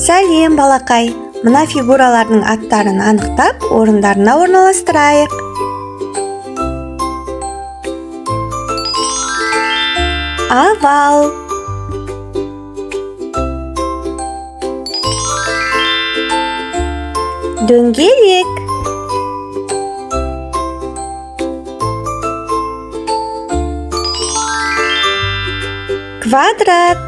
Сәлем, балақай. Мына фигуралардың аттарын анықтап, орындарына орналастырайық. Овал. Дөңгелек. Квадрат.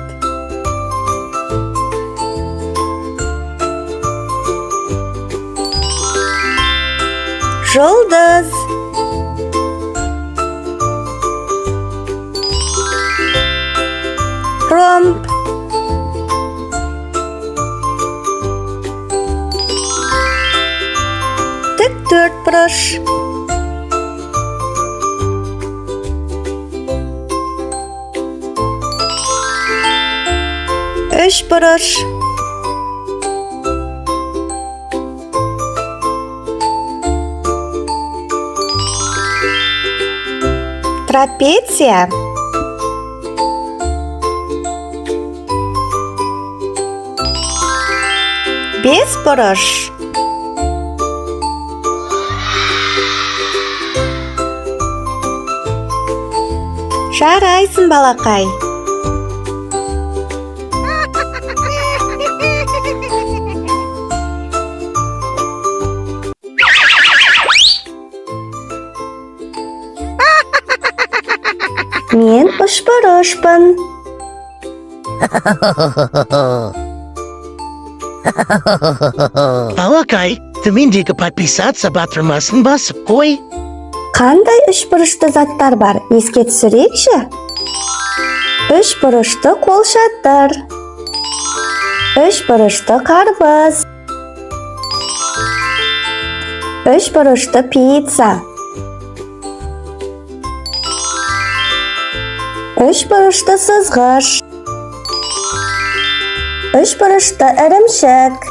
Жұлдыз. Ромб. Тік төртбұрыш. Үшбұрыш. Трапеция. Бесбұрыш. Жарайсың, балақай. Мен үшбұрышпын. Балақай, төмендегі подписаться батырмасын басып қой. Қандай үшбұрышты заттар бар? Еске түсірейікші. Үшбұрышты қолшатыр. Үшбұрышты қарбыз. Үшбұрышты пицца. Үшбұрышты сызғыш. Үшбұрышты ірімшік.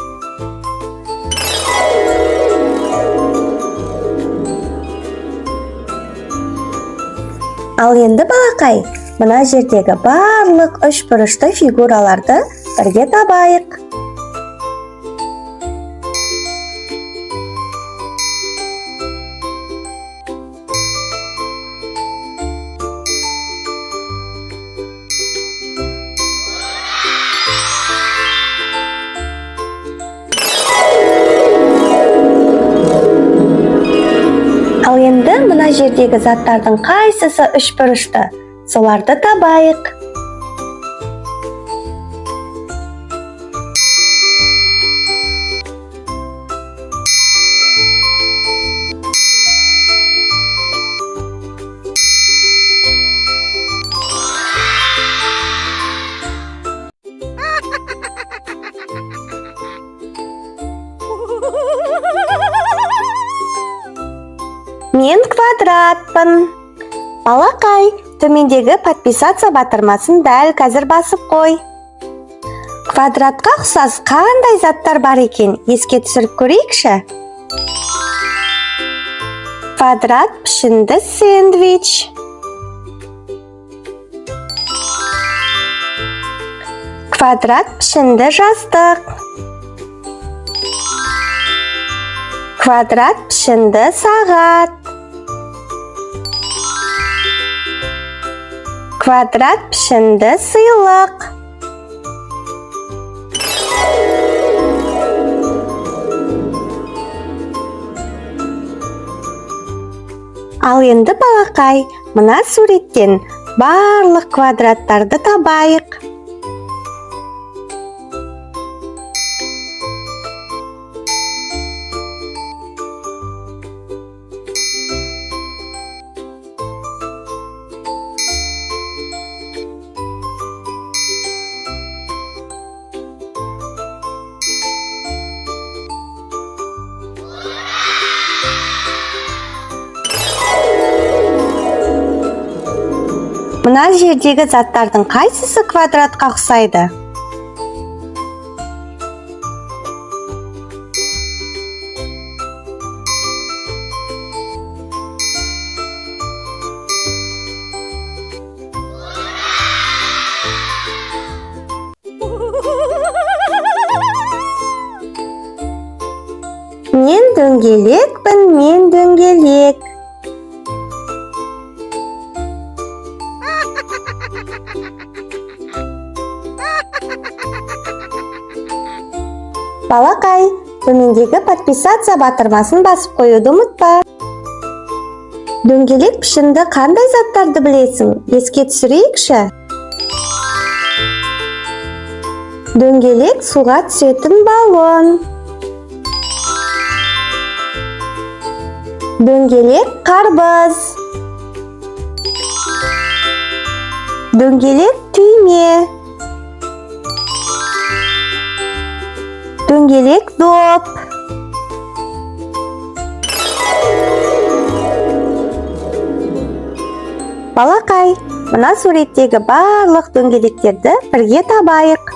Ал енді, балақай, мына жердегі барлық үшбұрышты фигураларды бірге табайық. Ал енді мына жердегі заттардың қайсысы үшбұрышты? Соларды табайық. Мен квадратпын. Балақай, төмендегі подписаться батырмасын дәл қазір басып қой. Квадратқа ұқсас қандай заттар бар екен? Еске түсіріп көрейікші. Квадрат пішінді сэндвич. Квадрат пішінді жастық. Квадрат пішінді сағат. Квадрат пішінді сыйлық. Ал енді, балақай, мына суреттен барлық квадраттарды табайық. Мына жердегі заттардың қайсысы квадратқа ұқсайды? дөңгелекпін, мен дөңгелек. Балақай, төмендегі подписаться батырмасын басып қоюды ұмытпа. Дөңгелек пішінді қандай заттарды білесің? Еске түсірейікші. Дөңгелек суға түсетін баллон. Дөңгелек қарбыз. Дөңгелек түйме. Дөңгелек доп. Балақай, мына суреттегі барлық дөңгелектерді бірге табайық.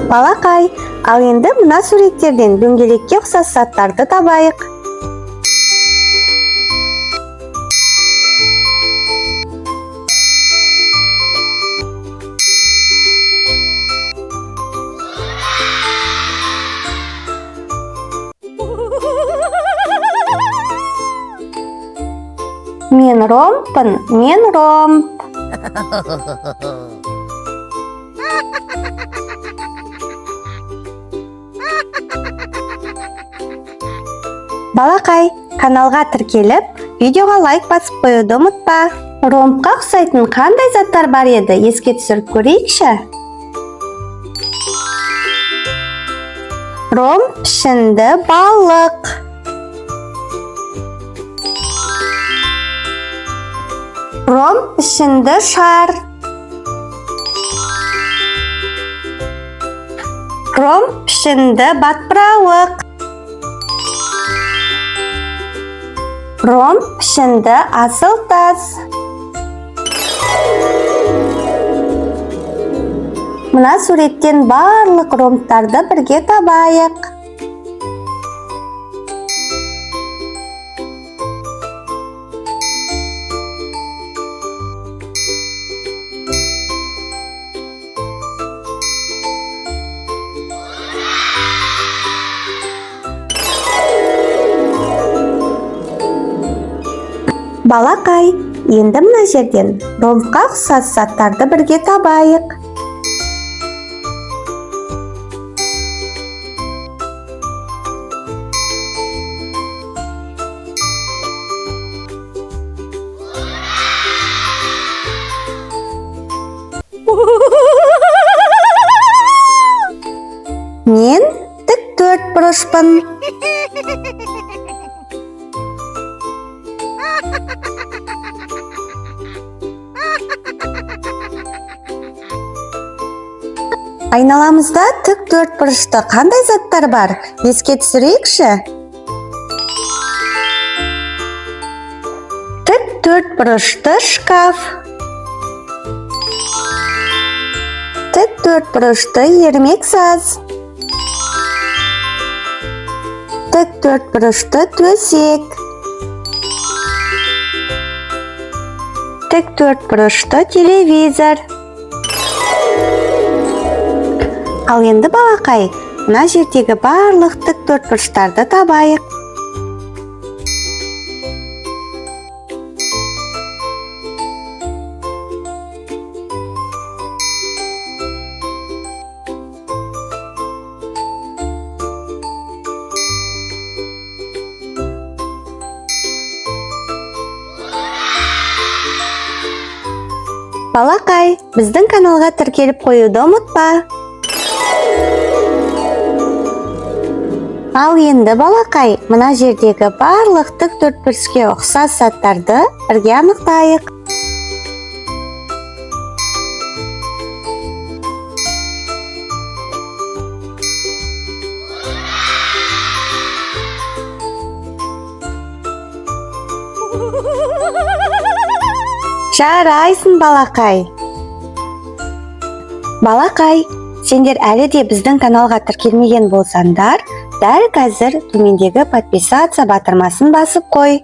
Балақай, ал енді мына суреттерден дөңгелекке ұқсас заттарды табайық. Мен ромбпын, мен ромб. Балақай, каналға тіркеліп, видеоға лайк басып қоюды ұмытпа. Ромбқа ұқсайтын қандай заттар бар еді, еске түсіріп көрейікші. Ромб пішінді балық. Ромб пішінді шар. Ромб пішінді батпырауық. Ромб пішінді асыл тас. Мына суреттен барлық ромбтарды бірге табайық. Балақай, енді мына жерден ромбқа ұқсас заттарды бірге табайық. Мен тік төртбұрышпын. Айналамызда тік төртбұрышты қандай заттар бар? Еске түсірейікші. Тік төртбұрышты шкаф. Тік төртбұрышты ермек саз. Тік төртбұрышты төсек. Тік төртбұрышты телевизор. Ал енді балақай, мына жердегі барлық тік төртбұрыштарды табайық. Балақай, біздің каналға тіркеліп қоюды ұмытпа. Ал енді балақай, мына жердегі барлық тік төртбұрышқа ұқсас заттарды бірге анықтайық. Жарайсың балақай. Балақай, сендер әлі де біздің каналға тіркелмеген болсаңдар, дәл қазір төмендегі подписаться батырмасын басып қой.